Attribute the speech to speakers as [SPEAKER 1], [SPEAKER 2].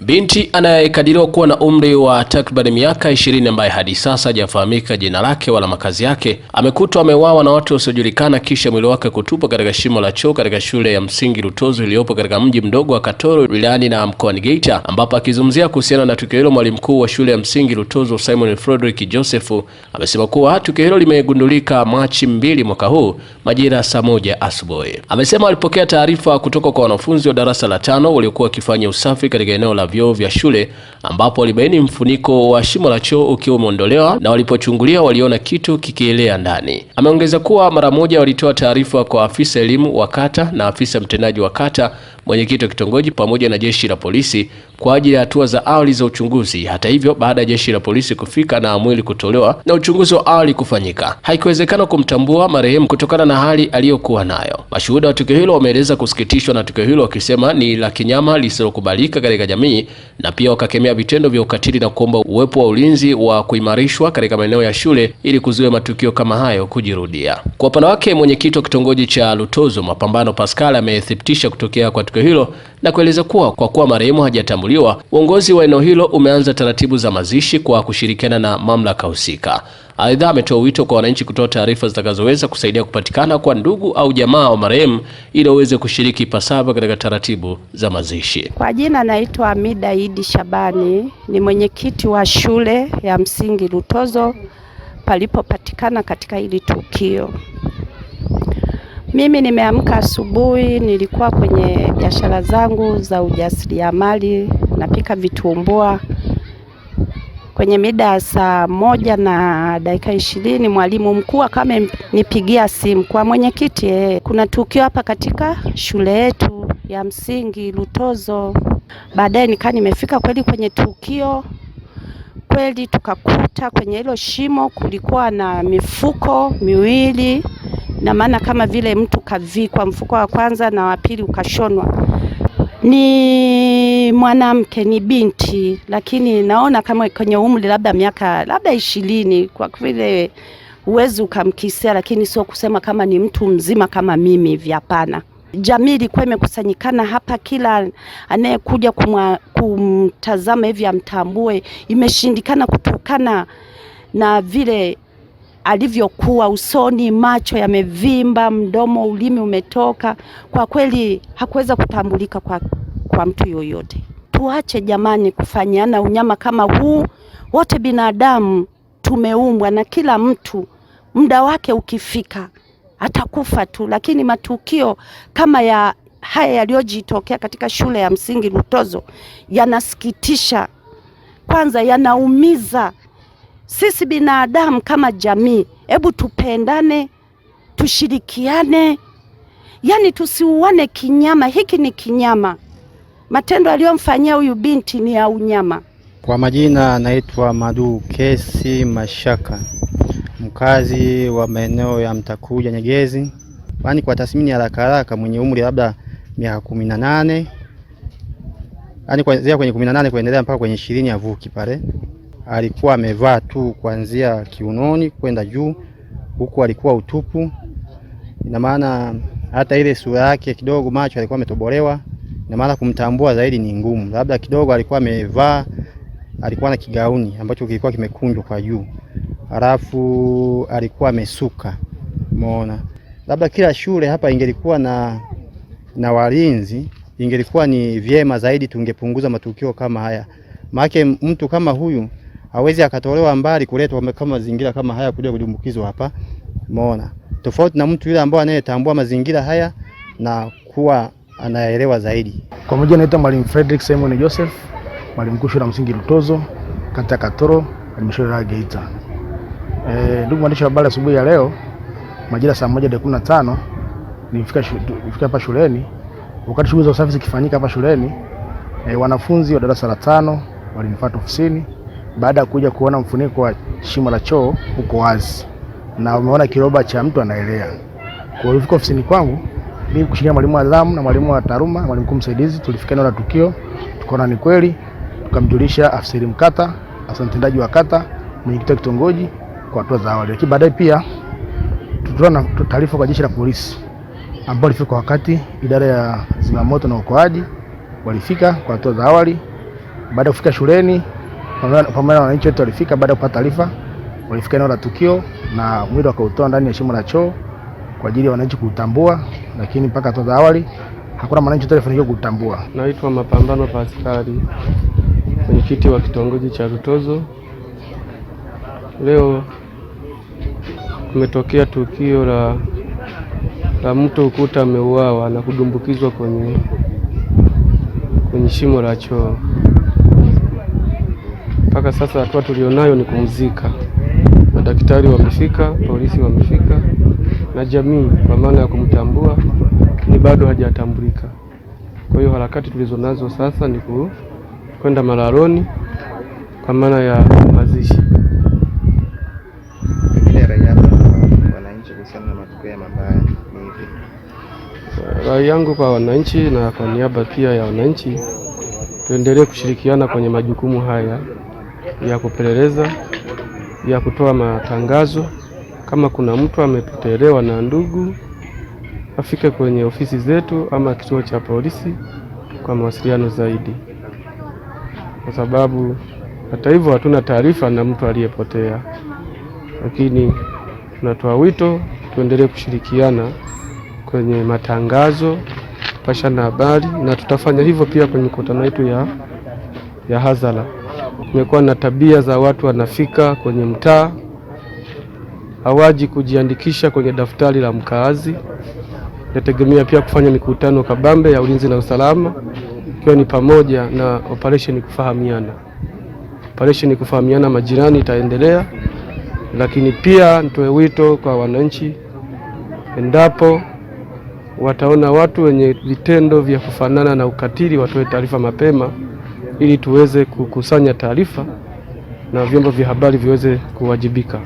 [SPEAKER 1] Binti anayekadiriwa kuwa na umri wa takriban miaka 20 ambaye hadi sasa hajafahamika jina lake wala makazi yake amekutwa ameuawa na watu wasiojulikana kisha mwili wake kutupwa katika shimo la choo katika shule ya msingi Lutozo iliyopo katika mji mdogo wa Katoro wilayani na mkoani Geita, ambapo akizungumzia kuhusiana na tukio hilo mwalimu mkuu wa shule ya msingi Lutozo Simon Frederick Joseph amesema kuwa tukio hilo limegundulika Machi 2 mwaka huu majira saa 1 asubuhi. Amesema alipokea taarifa kutoka kwa wanafunzi wa darasa la 5 waliokuwa wakifanya usafi katika eneo la vyoo vya shule ambapo walibaini mfuniko wa shimo la choo ukiwa umeondolewa na walipochungulia waliona kitu kikielea ndani. Ameongeza kuwa mara moja walitoa taarifa kwa afisa elimu wa kata na afisa mtendaji wa kata, mwenyekiti wa kitongoji pamoja na jeshi la polisi kwa ajili ya hatua za awali za uchunguzi. Hata hivyo, baada ya jeshi la polisi kufika na mwili kutolewa na uchunguzi wa awali kufanyika, haikuwezekana kumtambua marehemu kutokana na hali aliyokuwa nayo. Mashuhuda wa tukio hilo wameeleza kusikitishwa na tukio hilo wakisema ni la kinyama lisilokubalika katika jamii, na pia wakakemea vitendo vya ukatili na kuomba uwepo wa ulinzi wa kuimarishwa katika maeneo ya shule ili kuzuia matukio kama hayo kujirudia. Kwa upande wake, mwenyekiti wa kitongoji cha Lutozo Mapambano Pascal amethibitisha kutokea kwa tukio hilo na kueleza kuwa kwa kuwa marehemu hajatambuliwa, uongozi wa eneo hilo umeanza taratibu za mazishi kwa kushirikiana na mamlaka husika. Aidha, ametoa wito kwa wananchi kutoa taarifa zitakazoweza kusaidia kupatikana kwa ndugu au jamaa wa marehemu ili waweze kushiriki ipasavyo katika taratibu za mazishi.
[SPEAKER 2] Kwa jina naitwa Amida Idi Shabani, ni mwenyekiti wa shule ya msingi Lutozo palipopatikana katika hili tukio. Mimi nimeamka asubuhi, nilikuwa kwenye biashara zangu za ujasiriamali, napika vitumbua. Kwenye mida saa 1:20 mwalimu mkuu akanipigia simu kwa mwenyekiti, kuna tukio hapa katika shule yetu ya msingi Lutozo. Baadaye nimefika kweli kwenye tukio. Kweli tukakuta kwenye hilo shimo kulikuwa na mifuko miwili, na maana kama vile mtu kavikwa, mfuko wa kwanza na wa pili ukashonwa. Ni mwanamke, ni binti, lakini naona kama kwenye umri labda miaka 20, kwa vile uwezo ukamkisia, lakini sio kusema kama ni mtu mzima kama mimi hivi, hapana. Jamii ilikuwa imekusanyikana hapa, kila anayekuja kumtazama hivi amtambue. Imeshindikana kutokana na vile alivyokuwa usoni, macho yamevimba, mdomo, ulimi umetoka. Kwa kweli hakuweza kutambulika kwa mtu yoyote. Tuache jamani kufanyana unyama kama huu. Wote binadamu tumeumbwa, na kila mtu muda wake ukifika atakufa tu, lakini matukio kama haya yaliyojitokea katika shule ya msingi Lutozo yanasikitisha. Kwanza yanaumiza. Sisi binadamu kama jamii, hebu tupendane, tushirikiane, yani tusiuane kinyama. Hiki ni kinyama. Matendo aliyomfanyia huyu binti ni ya unyama.
[SPEAKER 3] Kwa majina naitwa Madu Kesi Mashaka, mkazi wa maeneo ya Mtakuja Nyegezi. Kwani kwa tathmini ya haraka mwenye umri labda miaka 18, yani kuanzia kwenye 18 kuendelea mpaka kwenye 20 avuki pale. Alikuwa amevaa tu kuanzia kiunoni kwenda juu, huku alikuwa utupu. Ina maana hata ile sura yake kidogo, macho alikuwa ametobolewa. Ina maana kumtambua zaidi ni ngumu. Labda kidogo alikuwa amevaa, alikuwa na kigauni ambacho kilikuwa kimekunjwa kwa juu. Halafu alikuwa amesuka. Umeona? Labda kila shule hapa ingelikuwa na walinzi, ingelikuwa ni vyema zaidi, tungepunguza matukio kama haya. Maana mtu kama huyu hawezi akatolewa mbali kuletwa kama mazingira kama haya kuja kudumbukizwa hapa. Umeona? Tofauti na mtu yule ambaye anayetambua mazingira haya na kuwa anaelewa zaidi.
[SPEAKER 4] Kwa majina naitwa Mwalimu Frederick Simon Joseph, mwalimu mkuu shule ya msingi Lutozo, kata ya Katoro, halmashauri ya Geita. Ndugu mwandishi wa habari, asubuhi ya leo majira saa 1:15 nilifika hapa shuleni. Wakati shughuli za usafi zikifanyika hapa shuleni, wanafunzi wa darasa la 5 walinifuata ofisini baada ya kuja kuona mfuniko wa shimo la choo uko wazi na wameona kiroba cha mtu anaelea. Kwa hiyo fika ofisini kwangu, mimi kushirikiana mwalimu wa zamu na mwalimu wa taaluma, mwalimu mkuu msaidizi, tulifika eneo la tukio, tukaona ni kweli, tukamjulisha afisa elimu kata, afisa mtendaji wa kata, mwenyekiti wa kitongoji kwa hatua za awali. Lakini baadaye pia tulitoa taarifa kwa jeshi la polisi ambao walifika wakati idara ya zimamoto na uokoaji walifika kwa hatua za awali Baada ya kufika shuleni, pamoja na wananchi wote walifika. Baada ya kupata taarifa, walifika eneo la tukio na mwili wakautoa ndani ya shimo la choo kwa ajili ya wananchi kutambua, lakini mpaka hatua za awali hakuna mwananchi yote alifanikiwa kutambua.
[SPEAKER 5] Naitwa Mapambano Paskari, mwenyekiti wa kitongoji cha Lutozo. Leo kumetokea tukio la mtu kukuta ameuawa na kudumbukizwa kwenye shimo la choo. Mpaka sasa hatua tulionayo ni kumzika. Madaktari wamefika, polisi wamefika na jamii kwa maana ya kumtambua, ni bado hajatambulika. Kwa hiyo harakati tulizonazo sasa ni kwenda Malaloni kwa maana ya mazishi.
[SPEAKER 3] Wananchi kuhusiana na matukio ya mabaya ni hivi.
[SPEAKER 5] Rai yangu kwa wananchi na kwa niaba pia ya wananchi, tuendelee kushirikiana kwenye majukumu haya ya kupeleleza, ya kutoa matangazo. Kama kuna mtu amepotelewa na ndugu, afike kwenye ofisi zetu ama kituo cha polisi kwa mawasiliano zaidi, kwa sababu hata hivyo hatuna taarifa na mtu aliyepotea. Lakini tunatoa wito tuendelee kushirikiana kwenye matangazo, kupashana habari, na tutafanya hivyo pia kwenye mikutano yetu ya hadhara. Kumekuwa na tabia za watu wanafika kwenye mtaa, hawaji kujiandikisha kwenye daftari la mkaazi. Nategemea pia kufanya mikutano kabambe ya ulinzi na usalama, ikiwa ni pamoja na operation kufahamiana. Operation kufahamiana majirani itaendelea, lakini pia nitoe wito kwa wananchi, endapo wataona watu wenye vitendo vya kufanana na ukatili watoe taarifa mapema, ili tuweze kukusanya taarifa na vyombo vya habari viweze kuwajibika.